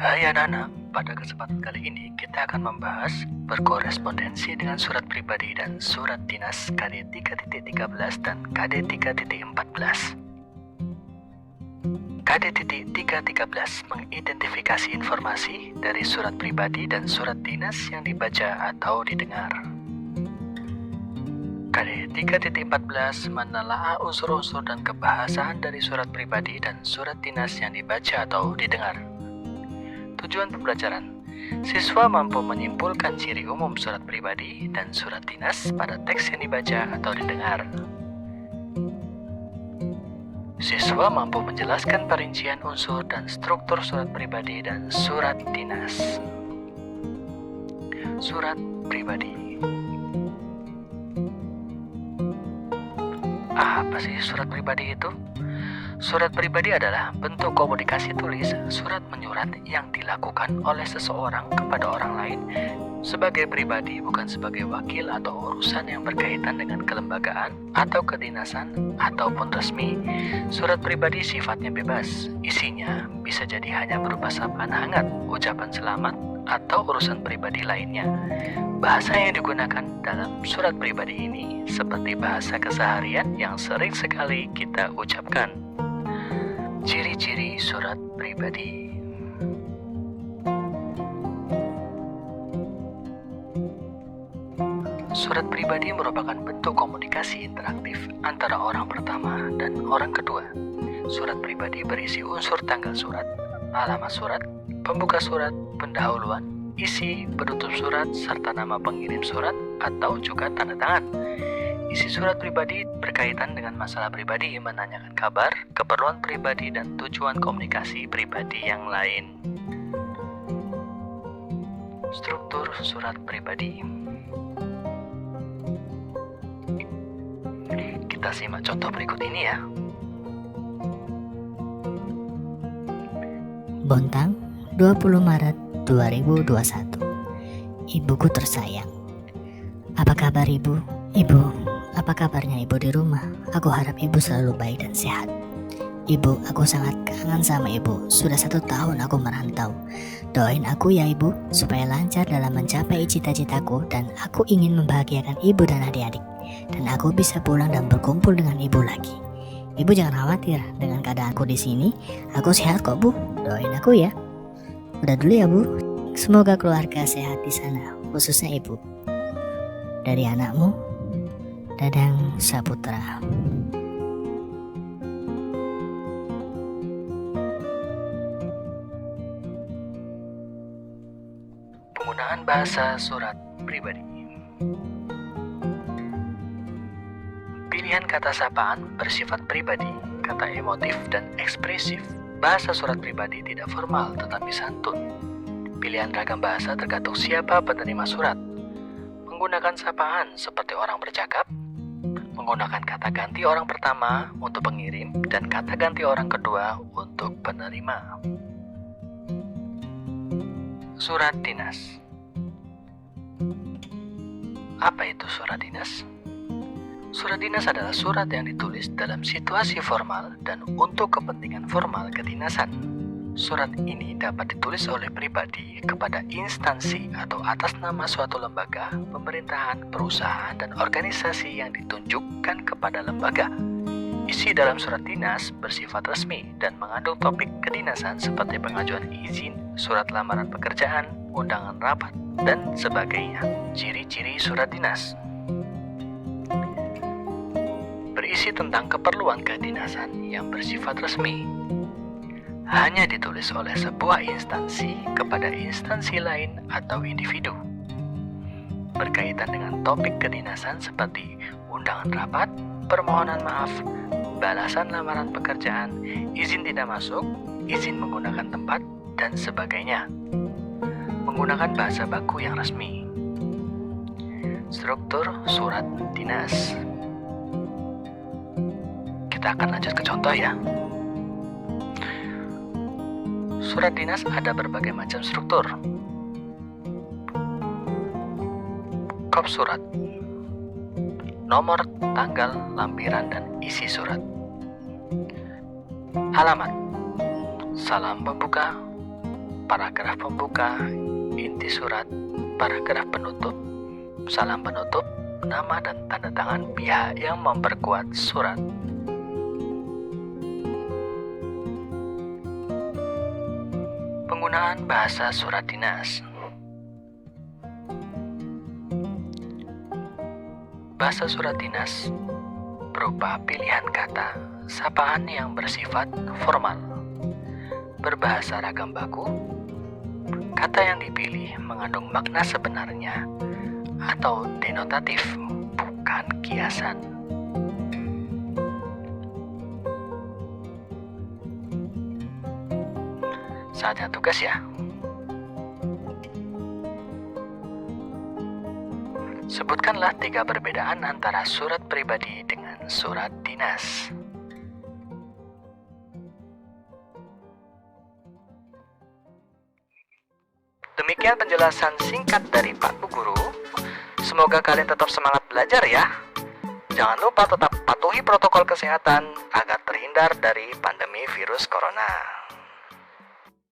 Hai anak-anak, pada kesempatan kali ini kita akan membahas berkorespondensi dengan surat pribadi dan surat dinas KD 3.13 dan KD 3.14. KD 3.13 mengidentifikasi informasi dari surat pribadi dan surat dinas yang dibaca atau didengar. KD 3.14 menelaah unsur-unsur dan kebahasaan dari surat pribadi dan surat dinas yang dibaca atau didengar. Tujuan pembelajaran: siswa mampu menyimpulkan ciri umum surat pribadi dan surat dinas pada teks yang dibaca atau didengar. Siswa mampu menjelaskan perincian unsur dan struktur surat pribadi dan surat dinas. Surat pribadi. Apa sih surat pribadi itu? Surat pribadi adalah bentuk komunikasi tulis, surat menyurat yang dilakukan oleh seseorang kepada orang lain sebagai pribadi, bukan sebagai wakil atau urusan yang berkaitan dengan kelembagaan atau kedinasan ataupun resmi. Surat pribadi sifatnya bebas, isinya bisa jadi hanya berupa sapaan hangat, ucapan selamat, atau urusan pribadi lainnya. Bahasa yang digunakan dalam surat pribadi ini seperti bahasa keseharian yang sering sekali kita ucapkan. Ciri-ciri surat pribadi. Surat pribadi merupakan bentuk komunikasi interaktif antara orang pertama dan orang kedua. Surat pribadi berisi unsur tanggal surat, alamat surat, pembuka surat, pendahuluan, isi, penutup surat, serta nama pengirim surat atau juga tanda tangan. Isi surat pribadi berkaitan dengan masalah pribadi, menanyakan kabar, keperluan pribadi, dan tujuan komunikasi pribadi yang lain. Struktur surat pribadi. Kita simak contoh berikut ini ya. Bontang, 20 Maret 2021. Ibuku tersayang. Apa kabar ibu? Ibu, apa kabarnya ibu di rumah? Aku harap ibu selalu baik dan sehat. Ibu, aku sangat kangen sama ibu. Sudah 1 tahun aku merantau. Doain aku ya ibu, supaya lancar dalam mencapai cita-citaku dan aku ingin membahagiakan ibu dan adik-adik. Dan aku bisa pulang dan berkumpul dengan ibu lagi. Ibu jangan khawatir dengan keadaanku di sini. Aku sehat kok bu, doain aku ya. Udah dulu ya bu. Semoga keluarga sehat di sana, khususnya ibu. Dari anakmu, Dadang Saputra. Penggunaan bahasa surat pribadi. Pilihan kata sapaan bersifat pribadi, kata emotif dan ekspresif. Bahasa surat pribadi tidak formal tetapi santun. Pilihan ragam bahasa tergantung siapa penerima surat. Menggunakan sapaan seperti orang bercakap, menggunakan kata ganti orang pertama untuk pengirim dan kata ganti orang kedua untuk penerima. Surat dinas. Apa itu surat dinas? Surat dinas adalah surat yang ditulis dalam situasi formal dan untuk kepentingan formal kedinasan. Surat ini dapat ditulis oleh pribadi kepada instansi atau atas nama suatu lembaga, pemerintahan, perusahaan, dan organisasi yang ditunjukkan kepada lembaga. Isi dalam surat dinas bersifat resmi dan mengandung topik kedinasan seperti pengajuan izin, surat lamaran pekerjaan, undangan rapat, dan sebagainya. Ciri-ciri surat dinas. Berisi tentang keperluan kedinasan yang bersifat resmi. Hanya ditulis oleh sebuah instansi kepada instansi lain atau individu. Berkaitan dengan topik kedinasan seperti undangan rapat, permohonan maaf, balasan lamaran pekerjaan, izin tidak masuk, izin menggunakan tempat, dan sebagainya. Menggunakan bahasa baku yang resmi. Struktur surat dinas. Kita akan lanjut ke contoh ya. Surat dinas ada berbagai macam struktur. Kop surat, nomor, tanggal, lampiran, dan isi surat. Alamat, salam pembuka, paragraf pembuka, inti surat, paragraf penutup, salam penutup, nama dan tanda tangan pihak yang memperkuat surat. Penggunaan bahasa surat dinas. Bahasa surat dinas berupa pilihan kata, sapaan yang bersifat formal, berbahasa ragam baku, kata yang dipilih mengandung makna sebenarnya atau denotatif, bukan kiasan. Saatnya tugas ya. Sebutkanlah 3 perbedaan antara surat pribadi dengan surat dinas. Demikian penjelasan singkat dari Pak Bu Guru. Semoga kalian tetap semangat belajar ya. Jangan lupa tetap patuhi protokol kesehatan agar terhindar dari pandemi virus corona.